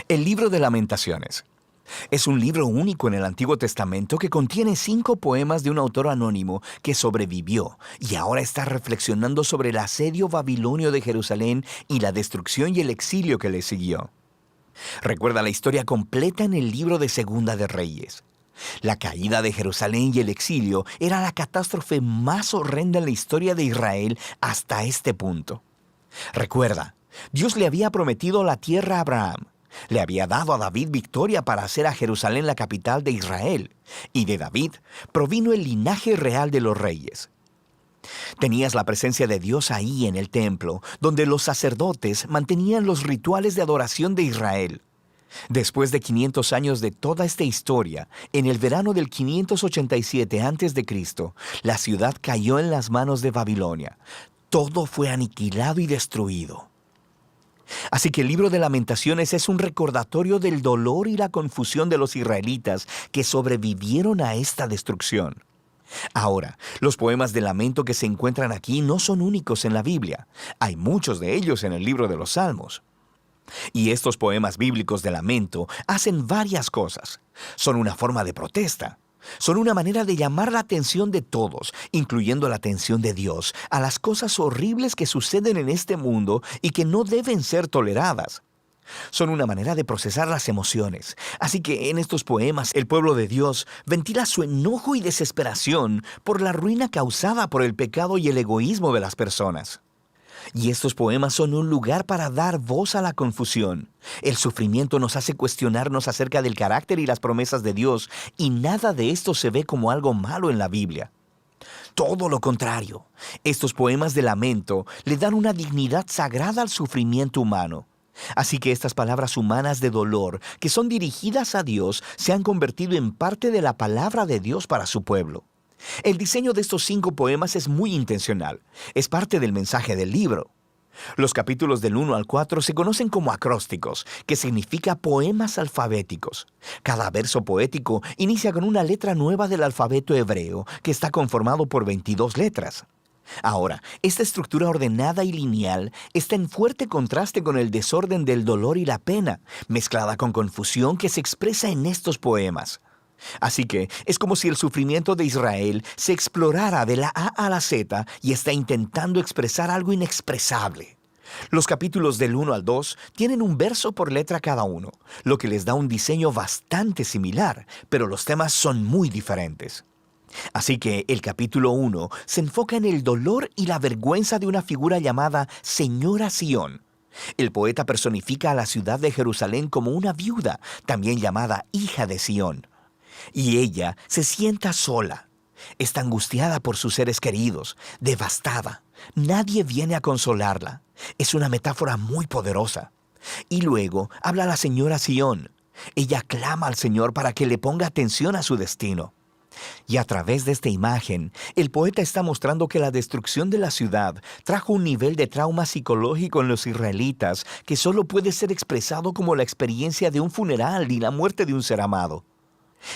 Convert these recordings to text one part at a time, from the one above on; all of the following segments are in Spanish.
El libro de Lamentaciones. Es un libro único en el Antiguo Testamento que contiene 5 poemas de un autor anónimo que sobrevivió y ahora está reflexionando sobre el asedio babilonio de Jerusalén y la destrucción y el exilio que le siguió. Recuerda la historia completa en el libro de Segunda de Reyes. La caída de Jerusalén y el exilio era la catástrofe más horrenda en la historia de Israel hasta este punto. Recuerda, Dios le había prometido la tierra a Abraham. Le había dado a David victoria para hacer a Jerusalén la capital de Israel, y de David provino el linaje real de los reyes. Tenías la presencia de Dios ahí en el templo, donde los sacerdotes mantenían los rituales de adoración de Israel. Después de 500 años de toda esta historia, en el verano del 587 a.C., la ciudad cayó en las manos de Babilonia. Todo fue aniquilado y destruido. Así que el libro de Lamentaciones es un recordatorio del dolor y la confusión de los israelitas que sobrevivieron a esta destrucción. Ahora, los poemas de lamento que se encuentran aquí no son únicos en la Biblia. Hay muchos de ellos en el libro de los Salmos. Y estos poemas bíblicos de lamento hacen varias cosas. Son una forma de protesta. Son una manera de llamar la atención de todos, incluyendo la atención de Dios, a las cosas horribles que suceden en este mundo y que no deben ser toleradas. Son una manera de procesar las emociones. Así que en estos poemas el pueblo de Dios ventila su enojo y desesperación por la ruina causada por el pecado y el egoísmo de las personas. Y estos poemas son un lugar para dar voz a la confusión. El sufrimiento nos hace cuestionarnos acerca del carácter y las promesas de Dios, y nada de esto se ve como algo malo en la Biblia. Todo lo contrario, estos poemas de lamento le dan una dignidad sagrada al sufrimiento humano. Así que estas palabras humanas de dolor, que son dirigidas a Dios, se han convertido en parte de la palabra de Dios para su pueblo. El diseño de estos 5 poemas es muy intencional. Es parte del mensaje del libro. Los capítulos del 1 al 4 se conocen como acrósticos, que significa poemas alfabéticos. Cada verso poético inicia con una letra nueva del alfabeto hebreo, que está conformado por 22 letras. Ahora, esta estructura ordenada y lineal está en fuerte contraste con el desorden del dolor y la pena, mezclada con confusión que se expresa en estos poemas. Así que es como si el sufrimiento de Israel se explorara de la A a la Z y está intentando expresar algo inexpresable. Los capítulos del 1 al 2 tienen un verso por letra cada uno, lo que les da un diseño bastante similar, pero los temas son muy diferentes. Así que el capítulo 1 se enfoca en el dolor y la vergüenza de una figura llamada Señora Sión. El poeta personifica a la ciudad de Jerusalén como una viuda, también llamada hija de Sión. Y ella se sienta sola. Está angustiada por sus seres queridos, devastada. Nadie viene a consolarla. Es una metáfora muy poderosa. Y luego habla la señora Sión. Ella clama al Señor para que le ponga atención a su destino. Y a través de esta imagen, el poeta está mostrando que la destrucción de la ciudad trajo un nivel de trauma psicológico en los israelitas que solo puede ser expresado como la experiencia de un funeral y la muerte de un ser amado.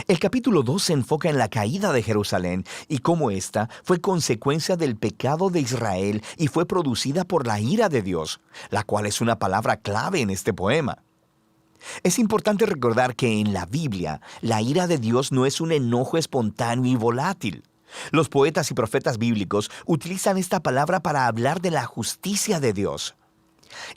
El capítulo 2 se enfoca en la caída de Jerusalén y cómo ésta fue consecuencia del pecado de Israel y fue producida por la ira de Dios, la cual es una palabra clave en este poema. Es importante recordar que en la Biblia, la ira de Dios no es un enojo espontáneo y volátil. Los poetas y profetas bíblicos utilizan esta palabra para hablar de la justicia de Dios.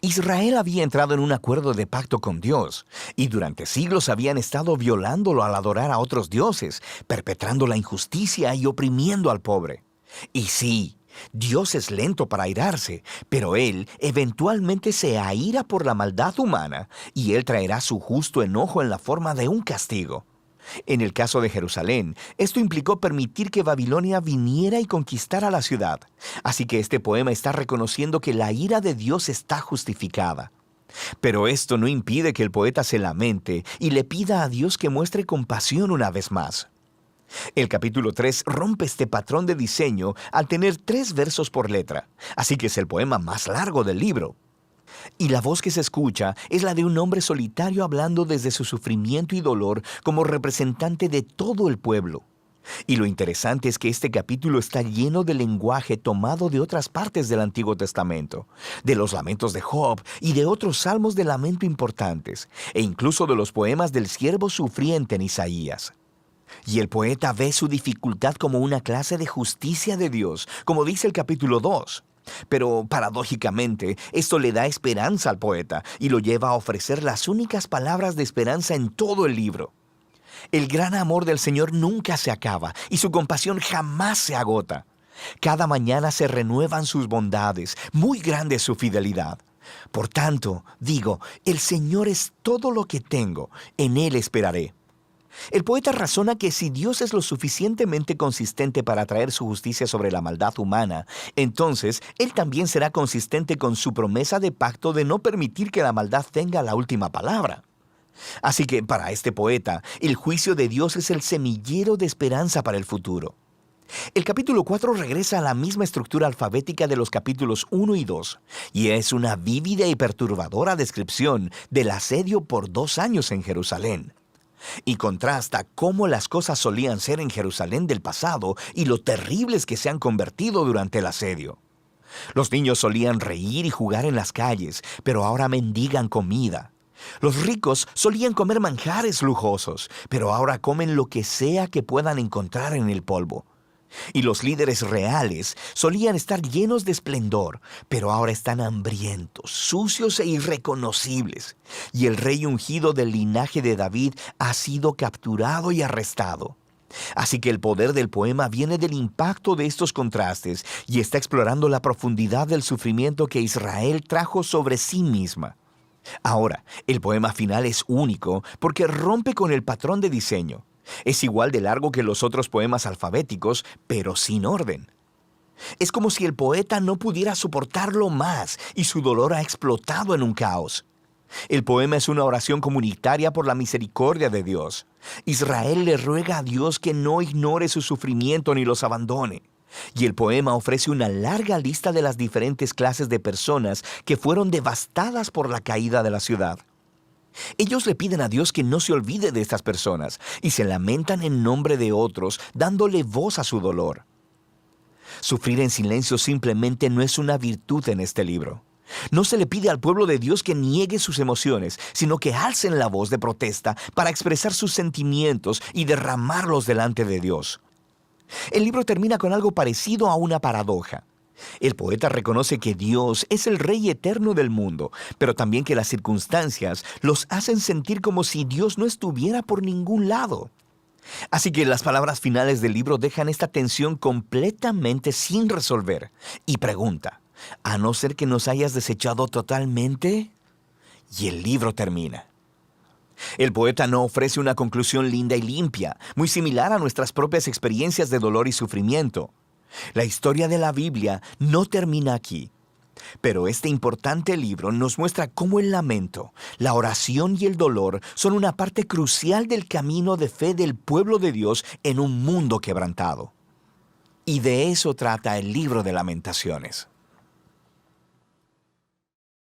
Israel había entrado en un acuerdo de pacto con Dios, y durante siglos habían estado violándolo al adorar a otros dioses, perpetrando la injusticia y oprimiendo al pobre. Y sí, Dios es lento para airarse, pero Él eventualmente se aira por la maldad humana, y Él traerá su justo enojo en la forma de un castigo. En el caso de Jerusalén, esto implicó permitir que Babilonia viniera y conquistara la ciudad. Así que este poema está reconociendo que la ira de Dios está justificada. Pero esto no impide que el poeta se lamente y le pida a Dios que muestre compasión una vez más. El capítulo 3 rompe este patrón de diseño al tener 3 versos por letra, así que es el poema más largo del libro. Y la voz que se escucha es la de un hombre solitario hablando desde su sufrimiento y dolor como representante de todo el pueblo. Y lo interesante es que este capítulo está lleno de lenguaje tomado de otras partes del Antiguo Testamento, de los lamentos de Job y de otros salmos de lamento importantes, e incluso de los poemas del siervo sufriente en Isaías. Y el poeta ve su dificultad como una clase de justicia de Dios, como dice el capítulo 2. Pero, paradójicamente, esto le da esperanza al poeta y lo lleva a ofrecer las únicas palabras de esperanza en todo el libro. El gran amor del Señor nunca se acaba y su compasión jamás se agota. Cada mañana se renuevan sus bondades, muy grande es su fidelidad. Por tanto, digo, el Señor es todo lo que tengo, en Él esperaré. El poeta razona que si Dios es lo suficientemente consistente para traer su justicia sobre la maldad humana, entonces Él también será consistente con su promesa de pacto de no permitir que la maldad tenga la última palabra. Así que para este poeta, el juicio de Dios es el semillero de esperanza para el futuro. El capítulo 4 regresa a la misma estructura alfabética de los capítulos 1 y 2, y es una vívida y perturbadora descripción del asedio por 2 años en Jerusalén. Y contrasta cómo las cosas solían ser en Jerusalén del pasado y lo terribles que se han convertido durante el asedio. Los niños solían reír y jugar en las calles, pero ahora mendigan comida. Los ricos solían comer manjares lujosos, pero ahora comen lo que sea que puedan encontrar en el polvo. Y los líderes reales solían estar llenos de esplendor, pero ahora están hambrientos, sucios e irreconocibles. Y el rey ungido del linaje de David ha sido capturado y arrestado. Así que el poder del poema viene del impacto de estos contrastes y está explorando la profundidad del sufrimiento que Israel trajo sobre sí misma. Ahora, el poema final es único porque rompe con el patrón de diseño. Es igual de largo que los otros poemas alfabéticos, pero sin orden. Es como si el poeta no pudiera soportarlo más y su dolor ha explotado en un caos. El poema es una oración comunitaria por la misericordia de Dios. Israel le ruega a Dios que no ignore su sufrimiento ni los abandone. Y el poema ofrece una larga lista de las diferentes clases de personas que fueron devastadas por la caída de la ciudad. Ellos le piden a Dios que no se olvide de estas personas y se lamentan en nombre de otros, dándole voz a su dolor. Sufrir en silencio simplemente no es una virtud en este libro. No se le pide al pueblo de Dios que niegue sus emociones, sino que alcen la voz de protesta para expresar sus sentimientos y derramarlos delante de Dios. El libro termina con algo parecido a una paradoja. El poeta reconoce que Dios es el Rey eterno del mundo, pero también que las circunstancias los hacen sentir como si Dios no estuviera por ningún lado. Así que las palabras finales del libro dejan esta tensión completamente sin resolver y pregunta, ¿a no ser que nos hayas desechado totalmente? Y el libro termina. El poeta no ofrece una conclusión linda y limpia, muy similar a nuestras propias experiencias de dolor y sufrimiento. La historia de la Biblia no termina aquí, pero este importante libro nos muestra cómo el lamento, la oración y el dolor son una parte crucial del camino de fe del pueblo de Dios en un mundo quebrantado. Y de eso trata el libro de Lamentaciones.